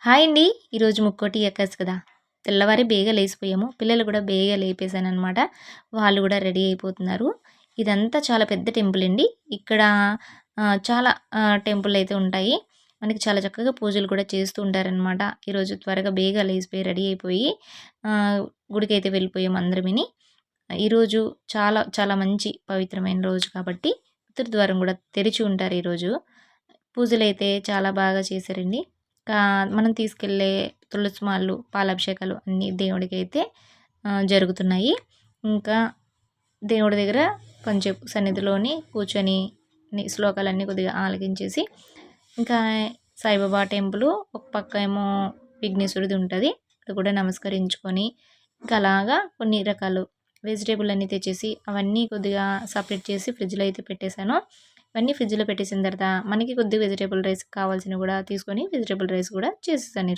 Hi అండి. ఈరోజు ముక్కోటి ఏకాదశి కదా! తెల్లవారి బేగా లేసిపోయాము. పిల్లలు కూడా బేగా లేపేసాననమాట. వాళ్ళు కూడా రెడీ అయిపోతున్నారు. ఇదంతా చాలా పెద్ద టెంపుల్ అండి. ఇక్కడ చాలా టెంపుల్లయితే ఉంటాయి. మనకి చాలా చక్కగా పూజలు కూడా చేస్తూ ఉంటారనమాట. ఈరోజు త్వరగా బేగా లేసిపోయి రెడీ అయిపోయి ఆహ్, గుడికైతే వెళ్ళిపోయాము అందరమిని. ఈరోజు చాలా చాలా మంచి పవిత్రమైన రోజు కాబట్టి పితృద్వారం కూడా తెరిచి ఉంటారు ఈరోజు. పూజలైతే చాలా బాగా చేశారండి. మనం తీసుకెళ్ళే తులసి మాలలు, పాలాభిషేకాలు అన్నీ దేవుడికైతే జరుగుతున్నాయి. ఇంకా దేవుడి దగ్గర కొంచెం సన్నిధిలోని కూర్చొని శ్లోకాలన్నీ కొద్దిగా ఆలకించేసి, ఇంకా సాయిబాబా టెంపులు ఒక పక్క ఏమో విఘ్నేశ్వరుడిది ఉంటది. అది కూడా నమస్కరించుకొని, ఇంకా అలాగా కొన్ని రకాలు వెజిటబుల్ అన్నీ తెచ్చేసి, అవన్నీ కొద్దిగా సపరేట్ చేసి ఫ్రిడ్జ్‌లో అయితే పెట్టేసాను. ఇవన్నీ ఫ్రిడ్జ్‌లో పెట్టేసిన తర్వాత మనకి కొద్దిగా వెజిటబుల్ రైస్ కావాల్సినవి కూడా తీసుకొని వెజిటబుల్ రైస్ కూడా చేసేసాను ఈరోజు.